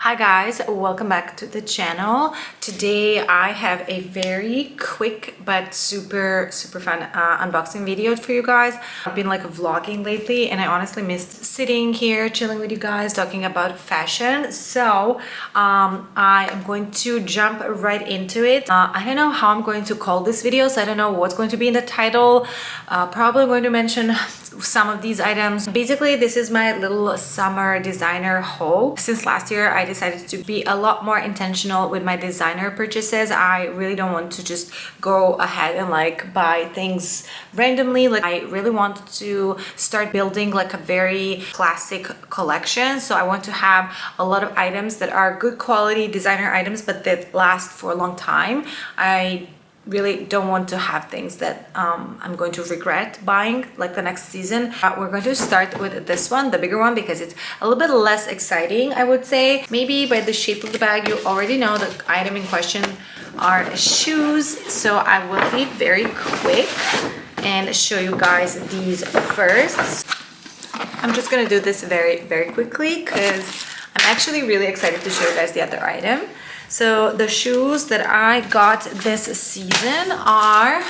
Hi guys, welcome back to the channel. Today I have a very quick but super fun unboxing video for you guys. I've been like vlogging lately and I honestly missed sitting here chilling with you guys talking about fashion. So I am going to jump right into it. I don't know how I'm going to call this video, so I don't know what's going to be in the title. Probably going to mention some of these items. Basically, this is my little summer designer haul. Since last year I decided to be a lot more intentional with my designer purchases. I really don't want to just go ahead and like buy things randomly. Like I really want to start building like a very classic collection. So I want to have a lot of items that are good quality designer items but that last for a long time. I really don't want to have things that I'm going to regret buying like the next season. We're going to start with this one, the bigger one, because it's a little bit less exciting, I would say. Maybe by the shape of the bag you already know the item in question are shoes, so I will be very quick and show you guys these first. I'm just gonna do this very quickly because I'm actually really excited to show you guys the other item. So the shoes that I got this season are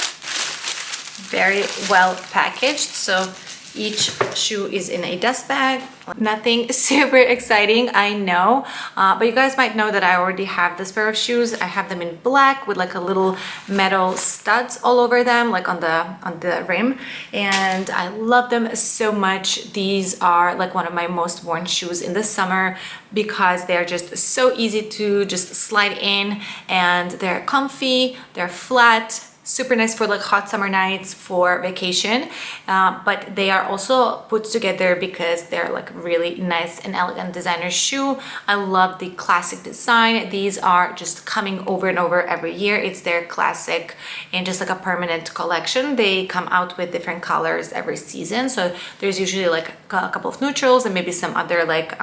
very well packaged. So each shoe is in a dust bag. Nothing super exciting, I know, but you guys might know that I already have this pair of shoes. I have them in black with like a little metal studs all over them, like on the rim, and I love them so much. These are like one of my most worn shoes in the summer because they're just so easy to just slide in, and they're comfy, they're flat, super nice for like hot summer nights, for vacation, but they are also put together because they're like really nice and elegant designer shoe. I love the classic design. These are just coming over and over every year. It's their classic and just like a permanent collection. They come out with different colors every season, so there's usually like a couple of neutrals and maybe some other like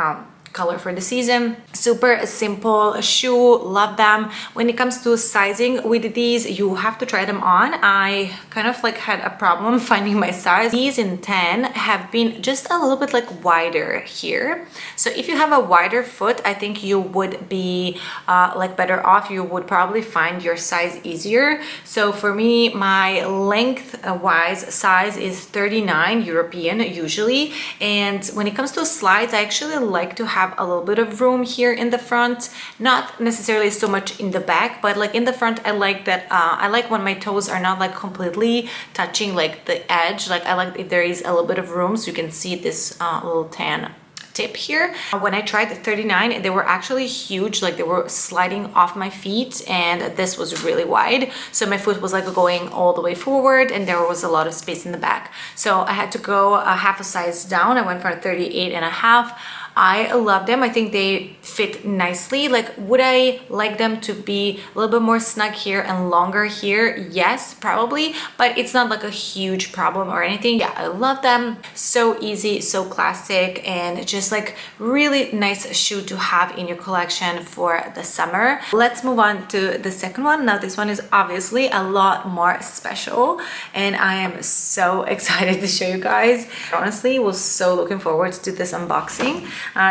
color for the season. Super simple shoe, love them. When it comes to sizing with these, you have to try them on. I kind of like had a problem finding my size. These in 10 have been just a little bit like wider here. So if you have a wider foot, I think you would be like better off. You would probably find your size easier. So for me, my length wise size is 39 European usually. And when it comes to slides, I actually like to have a little bit of room here in the front, not necessarily so much in the back, but like in the front I like that. I like when my toes are not like completely touching like the edge. Like I like if there is a little bit of room so you can see this little tan tip here. When I tried the 39, they were actually huge, like they were sliding off my feet, and this was really wide, so my foot was like going all the way forward and there was a lot of space in the back, so I had to go a half a size down. I went for a 38 and a half. I love them. I think they fit nicely. Like, would I like them to be a little bit more snug here and longer here? Yes, probably, but it's not like a huge problem or anything. Yeah, I love them. So easy, so classic, and just like really nice shoe to have in your collection for the summer. Let's move on to the second one. Now, this one is obviously a lot more special, and I am so excited to show you guys. Honestly, was so looking forward to this unboxing.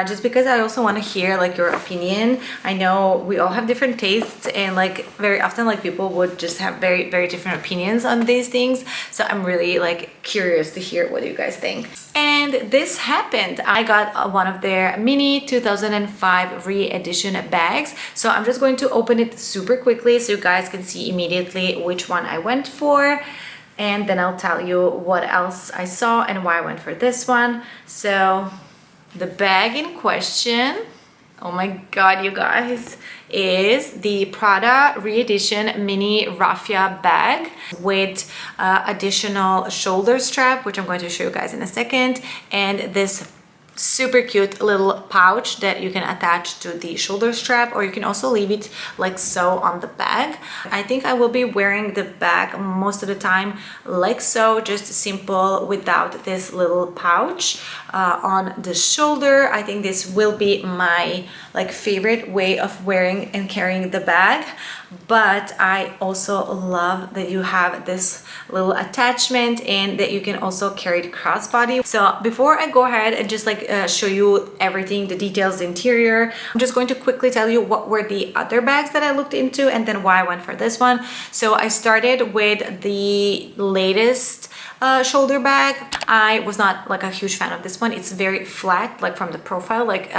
Just because I also want to hear like your opinion. I know we all have different tastes, and like very often like people would just have very different opinions on these things, so I'm really like curious to hear what you guys think. And this happened. I got one of their mini 2005 re-edition bags, so I'm just going to open it super quickly so you guys can see immediately which one I went for, and then I'll tell you what else I saw and why I went for this one. So the bag in question, oh my god, you guys, is the Prada re-edition mini raffia bag with additional shoulder strap, which I'm going to show you guys in a second, and this super cute little pouch that you can attach to the shoulder strap, or you can also leave it like so on the bag. I think I will be wearing the bag most of the time like so, just simple without this little pouch on the shoulder. I think this will be my like favorite way of wearing and carrying the bag. But I also love that you have this little attachment and that you can also carry it crossbody. So before I go ahead and just like show you everything, the details, the interior. I'm just going to quickly tell you what were the other bags that I looked into and then why I went for this one. So I started with the latest shoulder bag. I was not like a huge fan of this one. It's very flat, like from the profile, like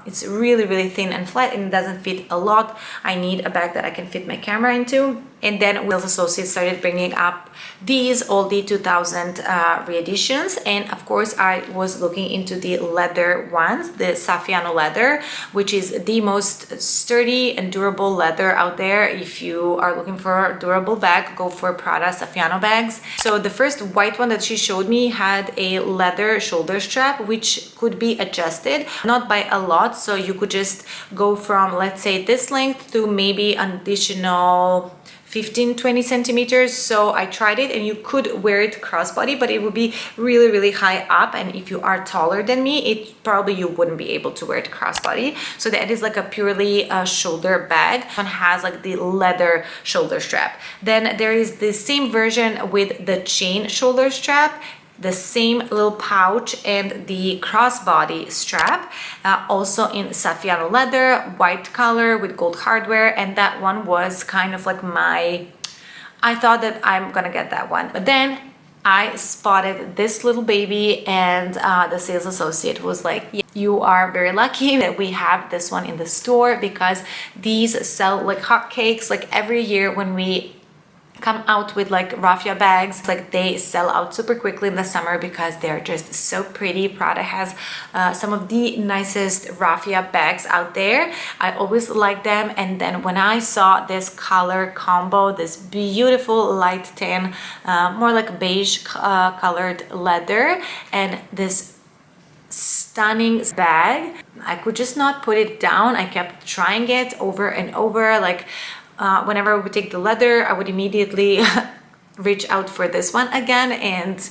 it's really thin and flat, and it doesn't fit a lot. I need a bag that I can fit my camera into. And then Wheels Associates started bringing up these oldie 2000 re-editions, and of course I was looking into the leather ones, the Saffiano leather, which is the most sturdy and durable leather out there. If you are looking for a durable bag, go for Prada Saffiano bags. So the first white one that she showed me had a leather shoulder strap which could be adjusted, not by a lot, so you could just go from, let's say, this length to maybe an additional 15-20 centimeters. So I tried it, and you could wear it crossbody, but it would be really high up, and if you are taller than me, it probably you wouldn't be able to wear it crossbody. So that is like a purely shoulder bag. One has like the leather shoulder strap. Then there is the same version with the chain shoulder strap, the same little pouch, and the crossbody strap, also in Saffiano leather, white color with gold hardware. And that one was kind of like I thought that I'm gonna get that one, but then I spotted this little baby, and the sales associate was like, yeah, you are very lucky that we have this one in the store, because these sell like hotcakes. Like every year when we come out with like raffia bags, like they sell out super quickly in the summer because they're just so pretty. Prada has some of the nicest raffia bags out there. I always like them. And then when I saw this color combo, this beautiful light tan, more like beige colored leather, and this stunning bag, I could just not put it down. I kept trying it over and over. Like whenever I would take the leather, I would immediately reach out for this one again, and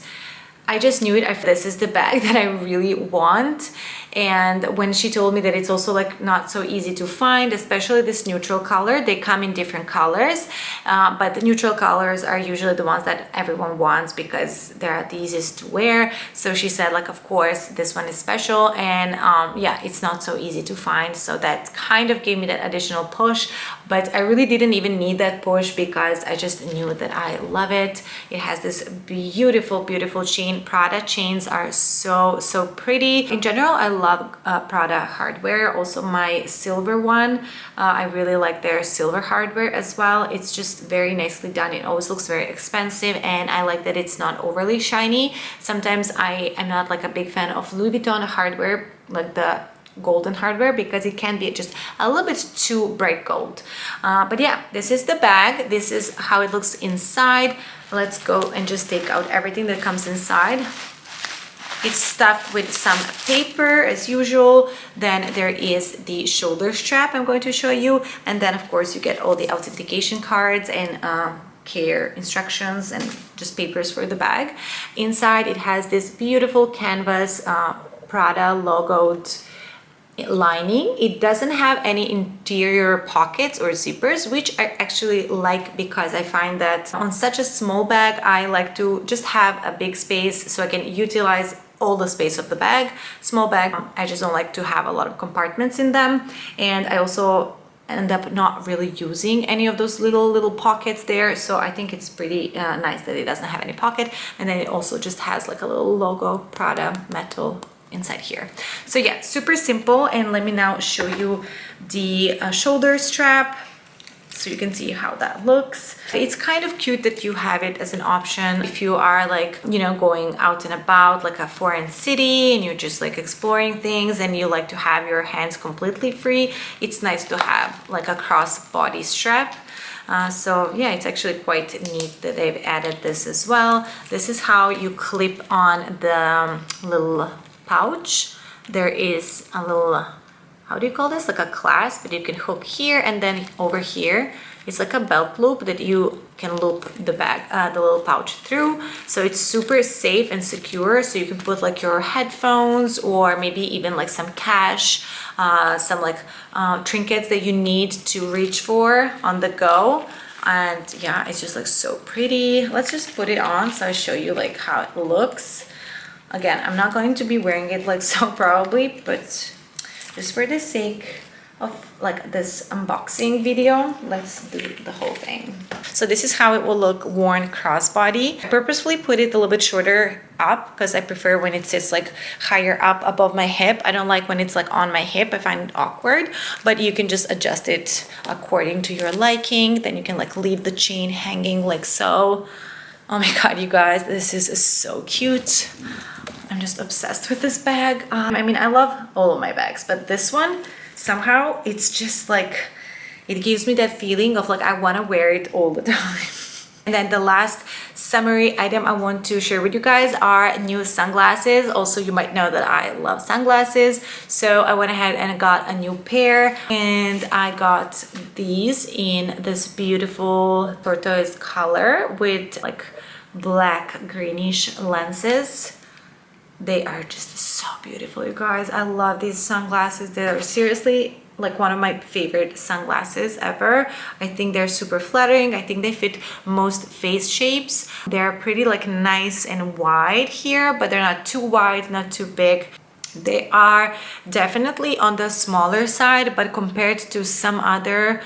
I just knew it. This is the bag that I really want. And when she told me that it's also like not so easy to find, especially this neutral color, they come in different colors, but the neutral colors are usually the ones that everyone wants because they're the easiest to wear. So she said, like, of course this one is special, and yeah, it's not so easy to find. So that kind of gave me that additional push, but I really didn't even need that push because I just knew that I love it. It has this beautiful chain. Prada chains are so pretty. In general, I love Prada hardware. Also my silver one, I really like their silver hardware as well. It's just very nicely done. It always looks very expensive, and I like that it's not overly shiny. Sometimes I am not like a big fan of Louis Vuitton hardware, like the golden hardware, because it can be just a little bit too bright gold. But yeah, this is the bag. This is how it looks inside. Let's go and just take out everything that comes inside. It's stuffed with some paper as usual. Then there is the shoulder strap I'm going to show you, and then of course you get all the authentication cards and care instructions and just papers for the bag. Inside it has this beautiful canvas Prada logoed lining. It doesn't have any interior pockets or zippers, which I actually like, because I find that on such a small bag I like to just have a big space so I can utilize all the space of the bag. Small bag, I just don't like to have a lot of compartments in them, and I also end up not really using any of those little pockets there. So I think it's pretty nice that it doesn't have any pocket, and then it also just has like a little logo Prada metal inside here. So yeah, super simple. And let me now show you the shoulder strap so you can see how that looks. It's kind of cute that you have it as an option if you are like, you know, going out and about like a foreign city and you're just like exploring things and you like to have your hands completely free. It's nice to have like a cross-body strap. So yeah, it's actually quite neat that they've added this as well. This is how you clip on the little pouch. There is a little, how do you call this, like a clasp that you can hook here, and then over here it's like a belt loop that you can loop the bag, the little pouch through. So it's super safe and secure, so you can put like your headphones or maybe even like some cash, some like trinkets that you need to reach for on the go. And yeah, it's just like so pretty. Let's just put it on so I show you like how it looks. Again, I'm not going to be wearing it like so probably, but just for the sake of like this unboxing video, let's do the whole thing. So this is how it will look worn crossbody. I purposefully put it a little bit shorter up because I prefer when it sits like higher up above my hip. I don't like when it's like on my hip. I find it awkward, but you can just adjust it according to your liking. Then you can like leave the chain hanging like so. Oh my god, you guys, this is so cute. I'm just obsessed with this bag. I mean, I love all of my bags, but this one, somehow it's just like, it gives me that feeling of like I want to wear it all the time. And then the last summary item I want to share with you guys are new sunglasses. Also, you might know that I love sunglasses, so I went ahead and got a new pair, and I got these in this beautiful tortoise color with like black greenish lenses. They are just so beautiful, you guys. I love these sunglasses. They're seriously like one of my favorite sunglasses ever. I think they're super flattering. I think they fit most face shapes. They're pretty like nice and wide here, but they're not too wide, not too big. They are definitely on the smaller side, but compared to some other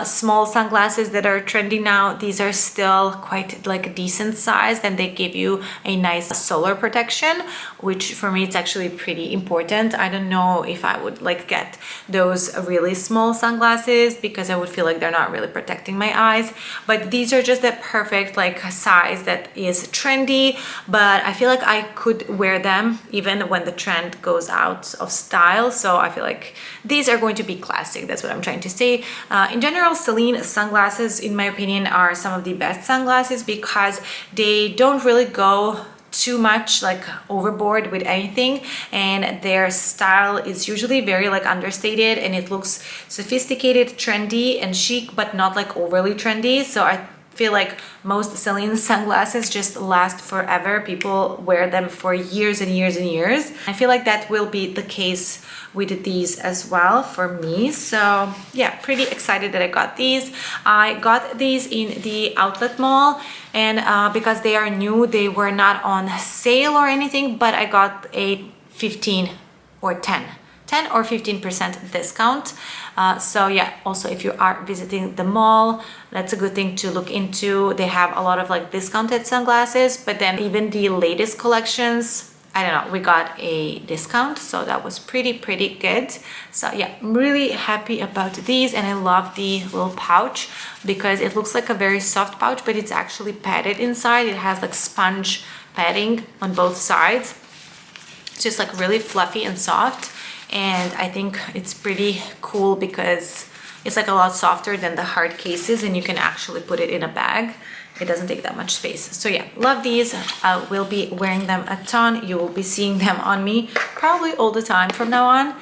small sunglasses that are trendy now, these are still quite like decent size, and they give you a nice solar protection, which for me it's actually pretty important. I don't know if I would like get those really small sunglasses because I would feel like they're not really protecting my eyes, but these are just the perfect like size that is trendy, but I feel like I could wear them even when the trend goes out of style. So I feel like these are going to be classic. That's what I'm trying to say. In general, Celine sunglasses, in my opinion, are some of the best sunglasses because they don't really go too much like overboard with anything, and their style is usually very like understated, and it looks sophisticated, trendy and chic, but not like overly trendy. So I feel like most Celine sunglasses just last forever. People wear them for years and years and years. I feel like that will be the case with these as well for me. So yeah, pretty excited that I got these. I got these in the outlet mall, and because they are new, they were not on sale or anything, but I got a 15 or 10 or 15% discount. So yeah, also if you are visiting the mall, that's a good thing to look into. They have a lot of like discounted sunglasses, but then even the latest collections, I don't know, we got a discount, so that was pretty good. So yeah, I'm really happy about these, and I love the little pouch because it looks like a very soft pouch, but it's actually padded inside. It has like sponge padding on both sides. It's just like really fluffy and soft, and I think it's pretty cool because it's like a lot softer than the hard cases, and you can actually put it in a bag. It doesn't take that much space. So yeah, love these. I will be wearing them a ton. You will be seeing them on me probably all the time from now on.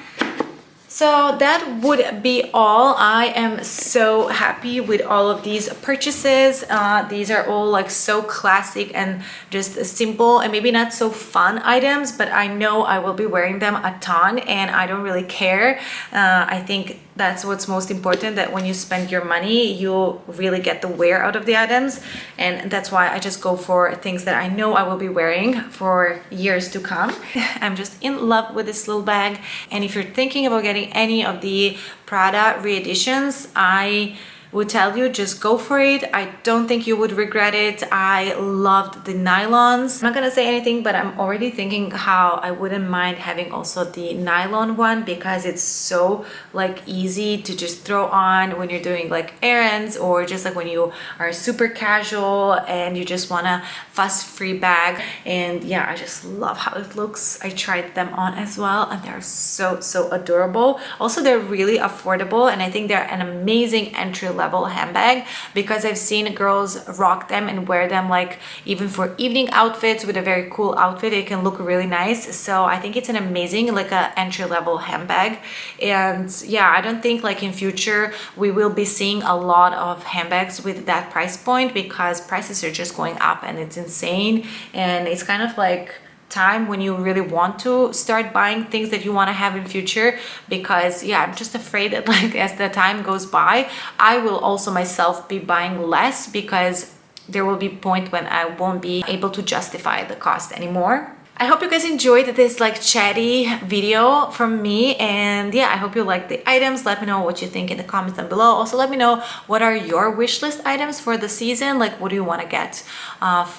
So that would be all. I am so happy with all of these purchases. These are all like so classic and just simple and maybe not so fun items, but I know I will be wearing them a ton and I don't really care. I think that's what's most important, that when you spend your money, you really get the wear out of the items. And that's why I just go for things that I know I will be wearing for years to come. I'm just in love with this little bag. And if you're thinking about getting any of the Prada re-editions, I would tell you, just go for it. I don't think you would regret it. I loved the nylons. I'm not gonna say anything, but I'm already thinking how I wouldn't mind having also the nylon one, because it's so like easy to just throw on when you're doing like errands, or just like when you are super casual and you just want a fuss-free bag. And yeah, I just love how it looks. I tried them on as well, and they're so adorable. Also, they're really affordable, and I think they're an amazing entry-level handbag, because I've seen girls rock them and wear them like even for evening outfits with a very cool outfit. It can look really nice. So I think it's an amazing like a entry-level handbag. And yeah, I don't think like in future we will be seeing a lot of handbags with that price point, because prices are just going up and it's insane. And it's kind of like time when you really want to start buying things that you want to have in future, because yeah, I'm just afraid that like as the time goes by, I will also myself be buying less, because there will be a point when I won't be able to justify the cost anymore. I hope you guys enjoyed this like chatty video from me, and yeah, I hope you like the items. Let me know what you think in the comments down below. Also, let me know what are your wish list items for the season. Like, what do you want to get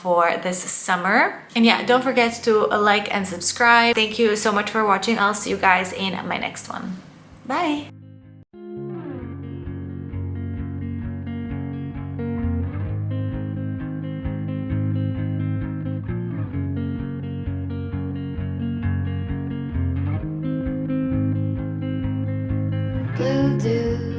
for this summer? And yeah, don't forget to like and subscribe. Thank you so much for watching. I'll see you guys in my next one. Bye. Blue dew